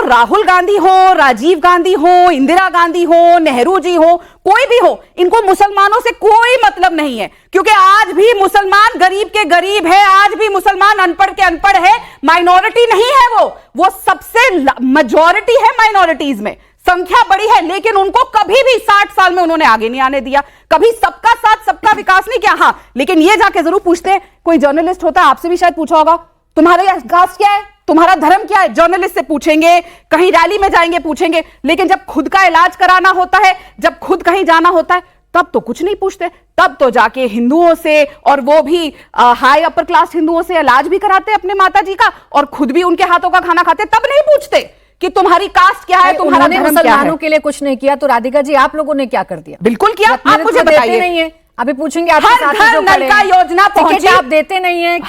राहुल गांधी हो, राजीव गांधी हो, इंदिरा गांधी हो, नेहरू जी हो, कोई भी हो, इनको मुसलमानों से कोई मतलब नहीं है, क्योंकि आज भी मुसलमान गरीब के गरीब है, आज भी मुसलमान अनपढ़ के अनपढ़ है, माइनॉरिटी नहीं है, वो सबसे मेजॉरिटी है, माइनॉरिटीज में संख्या बड़ी है, लेकिन उनको कभी भी 60 साल में उन्होंने आगे नहीं आने दिया, कभी सबका साथ सबका विकास नहीं किया। हां, लेकिन ये जाके जरूर पूछते, कोई जर्नलिस्ट होता है, आपसे भी शायद पूछा होगा, तुम्हारा कास्ट क्या है, तुम्हारा धर्म क्या है, जर्नलिस्ट से पूछेंगे, कहीं रैली में जाएंगे पूछेंगे, लेकिन जब खुद का इलाज कराना होता है, जब खुद कहीं जाना होता है, तब तो कुछ नहीं पूछते, तब तो जाके हिंदुओं से, और वो भी हाई अपर क्लास हिंदुओं से इलाज भी कराते अपने माता जी का, और खुद भी उनके हाथों का खाना खाते, तब नहीं पूछते कि तुम्हारी कास्ट क्या है, तुम्हारा धर्म क्या है। मुसलमानों के लिए कुछ नहीं किया, तो राधिका जी आप लोगों ने क्या कर दिया? बिल्कुल किया, आप मुझे बताइए। नहीं है, अभी पूछेंगे आपके हर साथ जो नल का योजना पहुंची, आप देते नहीं है,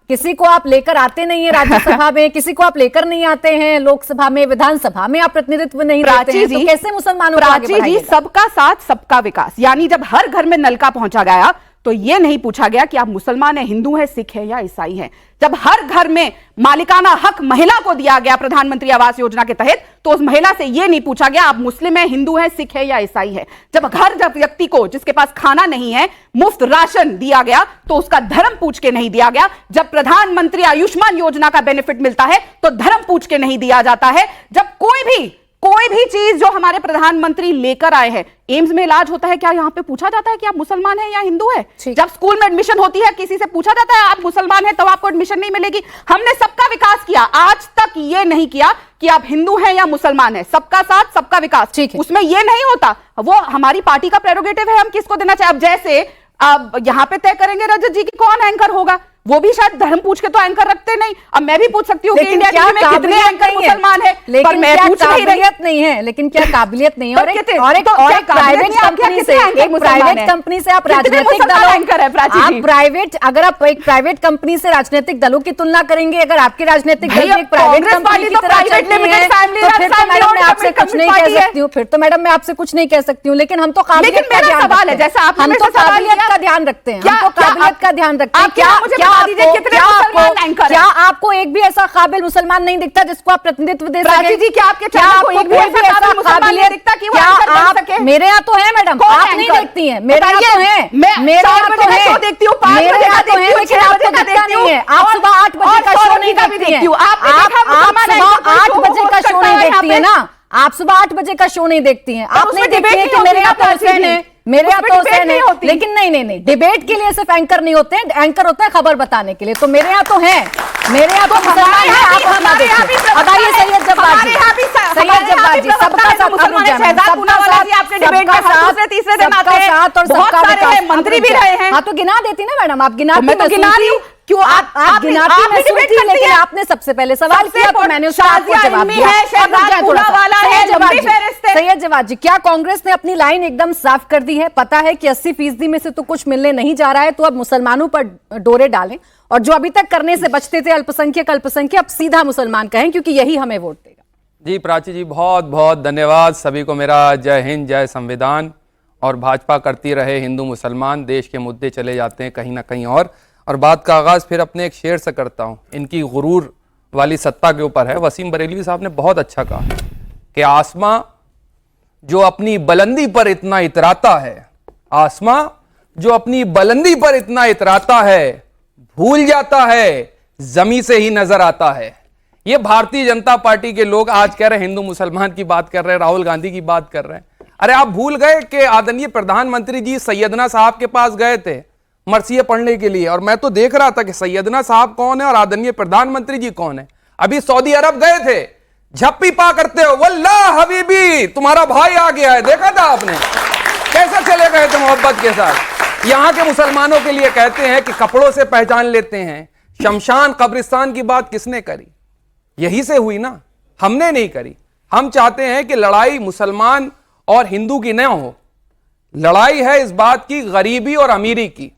किसी को आप लेकर आते नहीं है राज्यसभा में, किसी को आप लेकर नहीं आते हैं लोकसभा में, विधानसभा में आप प्रतिनिधित्व नहीं देते हैं, तो कैसे मुसलमानों को आगे बढ़ाएंगे? सबका साथ सबका विकास, यानी जब हर घर में नलका पहुंचा गया तो यह नहीं पूछा गया कि आप मुसलमान हैं, हिंदू हैं, सिख हैं या ईसाई हैं। जब हर घर में मालिकाना हक महिला को दिया गया प्रधानमंत्री आवास योजना के तहत, तो उस महिला से यह नहीं पूछा गया आप मुस्लिम हैं, हिंदू हैं, सिख हैं या ईसाई हैं। जब व्यक्ति को, जिसके पास खाना नहीं है, मुफ्त राशन दिया गया, तो उसका धर्म पूछ के नहीं दिया गया। जब प्रधानमंत्री आयुष्मान योजना का बेनिफिट मिलता है तो धर्म पूछ के नहीं दिया जाता है। जब कोई भी चीज जो हमारे प्रधानमंत्री लेकर आए हैं, एम्स में इलाज होता है, क्या यहां पे पूछा जाता है कि आप मुसलमान हैं या हिंदू हैं? जब स्कूल में एडमिशन होती है, किसी से पूछा जाता है आप मुसलमान हैं, तब आपको एडमिशन नहीं मिलेगी। हमने सबका विकास किया, आज तक ये नहीं किया कि आप हिंदू हैं या मुसलमान हैं, सबका साथ सबका विकास, उसमें ये नहीं होता। वो हमारी पार्टी का प्रेरोगेटिव है, हम किसको देना चाहिए। अब जैसे अब यहां पे तय करेंगे रजत जी की कौन एंकर होगा, वो भी शायद धर्म पूछ के तो एंकर रखते नहीं। अब मैं भी पूछ सकती हूँ कि इंडिया टीवी में कितने एंकर मुसलमान है, पर मैं पूछ नहीं है, लेकिन क्या काबिलियत नहीं है। और एक प्राइवेट कंपनी से, एक प्राइवेट कंपनी से आप राजनीतिक दलों, अगर आप एक प्राइवेट कंपनी से राजनीतिक दलों की तुलना करेंगे, अगर आपके राजनीतिक दल एक प्राइवेट कंपनी की तरह चलती है, तो फिर तो मैडम मैं आपसे कुछ नहीं कह सकती हूँ, फिर तो मैडम मैं आपसे कुछ नहीं कह सकती हूँ। लेकिन हम तो काबिलियत का ध्यान रखते हैं, जैसा हम तो काबिलियत का ध्यान रखते हैं, हम तो काबिलियत का ध्यान रखते हैं। क्या आपको एक भी ऐसा काबिल मुसलमान नहीं दिखता जिसको आप प्रतिनिधित्व दे सके? जी, क्या आपके आपको एक भी ऐसा काबिलियत दिखता कि वो आंसर कर सके? मेरे यहाँ तो है मैडम, आप नहीं देखती हैं। मेरे यहाँ तो है, मेरे यहाँ तो है, देखती हूँ, 5 मेरे बजे यहाँ का तो है, लेकिन आपको दिखता नहीं है। आप सुबह 8 बजे का शो नहीं देखती हैं, आप सुबह 8 बजे का शो नहीं देखती है ना, आप सुबह 8 बजे का शो नहीं देखती हैं। आप नहीं देखती हैं कि मेरे यहाँ तो हुसैन है, मेरे यहाँ तो हुसैन है, लेकिन नहीं, डिबेट के लिए सिर्फ एंकर नहीं होते हैं, एंकर होता है खबर बताने के लिए। तो मेरे यहाँ तो है, मेरे यहाँ तो मुसलमान है, आप अपना देखिए। अब आइए सैयद जब्बार जी, सबका साथ, मंत्री भी रहे हैं। हाँ तो गिना देती ना मैडम, आप गिना, मैं तो गिना रही हूँ। क्यों आप गिनाती में थी, लेकिन आपने सबसे पहले सवाल किया तो मैंने उसका आपको जवाब दिया। सैयद जवाब जी, क्या कांग्रेस ने अपनी लाइन एकदम साफ कर दी है? पता है कि 80% में से तो कुछ मिलने नहीं जा रहा है, तो अब मुसलमानों पर डोरे डालें, और जो अभी तक करने से बचते थे अल्पसंख्यक अब सीधा मुसलमान कहें, क्योंकि यही हमें वोट देगा। जी प्राची जी, बहुत बहुत धन्यवाद। सभी को मेरा जय हिंद, जय संविधान। और भाजपा करती रहे हिंदू मुसलमान, देश के मुद्दे चले जाते हैं कहीं ना कहीं और बात का आगाज फिर अपने एक शेर से करता हूं, इनकी गुरूर वाली सत्ता के ऊपर है। वसीम बरेलवी साहब ने बहुत अच्छा कहा कि आसमां जो अपनी बुलंदी पर इतना इतराता है, आसमां जो अपनी बुलंदी पर इतना इतराता है, भूल जाता है जमी से ही नजर आता है। ये भारतीय जनता पार्टी के लोग आज कह रहे हैं हिंदू मुसलमान की बात कर रहे हैं, राहुल गांधी की बात कर रहे हैं। अरे आप भूल गए कि आदरणीय प्रधानमंत्री जी सैयदना साहब के पास गए थे मरसिया पढ़ने के लिए, और मैं तो देख रहा था कि सैयदना साहब कौन है और आदरणीय प्रधानमंत्री जी कौन है। अभी सऊदी अरब गए थे, झप्पी पा करते हो, वल्लाह हबीबी तुम्हारा भाई आ गया है, देखा था आपने कैसे चले गए थे मोहब्बत के साथ। यहां के मुसलमानों के लिए कहते हैं कि कपड़ों से पहचान लेते हैं। शमशान कब्रिस्तान की बात किसने करी? यही से हुई ना, हमने नहीं करी। हम चाहते हैं कि लड़ाई मुसलमान और हिंदू की न हो, लड़ाई है इस बात की गरीबी और अमीरी की।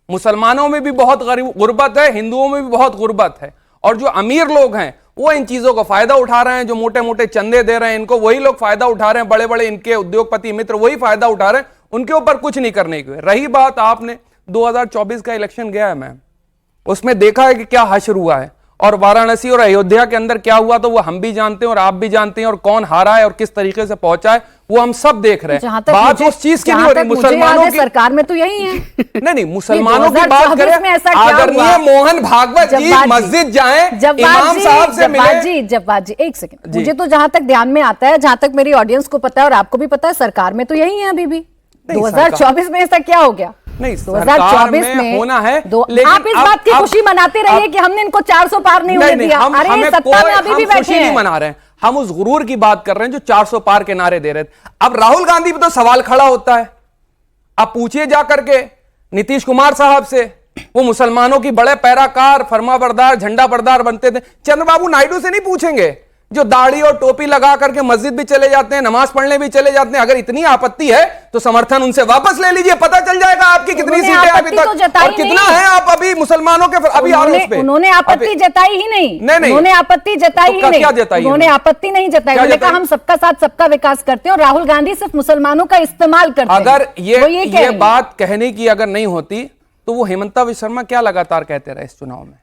मुसलमानों में भी बहुत गुर्बत है, हिंदुओं में भी बहुत गुर्बत है, और जो अमीर लोग हैं वो इन चीजों का फायदा उठा रहे हैं। जो मोटे मोटे चंदे दे रहे हैं इनको, वही लोग फायदा उठा रहे हैं, बड़े बड़े इनके उद्योगपति मित्र वही फायदा उठा रहे हैं, उनके ऊपर कुछ नहीं करने की। रही बात आपने 2024 का इलेक्शन गया है मैम, उसमें देखा है कि क्या हश्र हुआ है, और वाराणसी और अयोध्या के अंदर क्या हुआ तो वो हम भी जानते हैं और आप भी जानते हैं, और कौन हारा है और किस तरीके से पहुंचा है वो हम सब देख रहे हैं। बात उस चीज की नहीं हो रही, मुसलमानों की सरकार में तो यही है। नहीं, मुसलमानों की बात करें, आदरणीय मोहन भागवत जी मस्जिद जाएं, इमाम साहब से मिले। जब्बार जी एक सेकंड, मुझे तो जहां तक ध्यान में आता है, जहां तक मेरी ऑडियंस को पता है और आपको भी पता है, सरकार में तो यही है अभी भी। 2024 में ऐसा क्या हो गया? नहीं, 2024 में होना है, लेकिन आप इस बात की खुशी मनाते रहिए कि हमने इनको 400 पार नहीं होने दिया। अरे सत्ता में अभी भी बैठे नहीं मना रहे हैं, हम उस गुरूर की बात कर रहे हैं जो 400 पार के नारे दे रहे थे। अब राहुल गांधी पे तो सवाल खड़ा होता है, आप पूछिए जा करके नीतीश कुमार साहब से, वो मुसलमानों की बड़े पैराकार, फरमाबरदार, झंडा बरदार बनते थे। चंद्रबाबू नायडू से नहीं पूछेंगे जो दाढ़ी और टोपी लगा करके मस्जिद भी चले जाते हैं, नमाज पढ़ने भी चले जाते हैं। अगर इतनी आपत्ति है तो समर्थन उनसे वापस ले लीजिए, पता चल जाएगा आपकी कितनी सीटें अभी तक और कितना है आप अभी मुसलमानों के अभी आरोप पे। उन्होंने आपत्ति जताई ही नहीं, उन्होंने आपत्ति जताई ही नहीं, उन्होंने आपत्ति नहीं जताई। उन्होंने कहा हम सबका साथ सबका विकास करते हैं और राहुल गांधी सिर्फ मुसलमानों का इस्तेमाल करते हैं। अगर ये बात कहने की अगर नहीं होती तो वो हेमंता विश्व शर्मा क्या लगातार कहते रहे इस चुनाव में?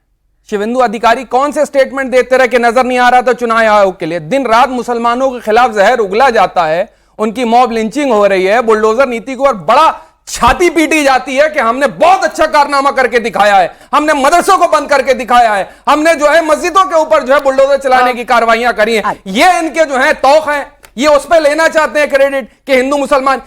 शिवेंदु अधिकारी कौन से स्टेटमेंट देते रहे कि नजर नहीं आ रहा था चुनाव आयोग के लिए? दिन रात मुसलमानों के खिलाफ जहर उगला जाता है, उनकी मॉब लिंचिंग हो रही है, बुलडोजर नीति को और बड़ा छाती पीटी जाती है कि हमने बहुत अच्छा कारनामा करके दिखाया है, हमने मदरसों को बंद करके दिखाया है, हमने जो है मस्जिदों के ऊपर जो है बुलडोजर चलाने की कार्रवाइयां करी हैं। ये इनके जो है तौक है, ये उस पर लेना चाहते हैं क्रेडिट कि हिंदू मुसलमान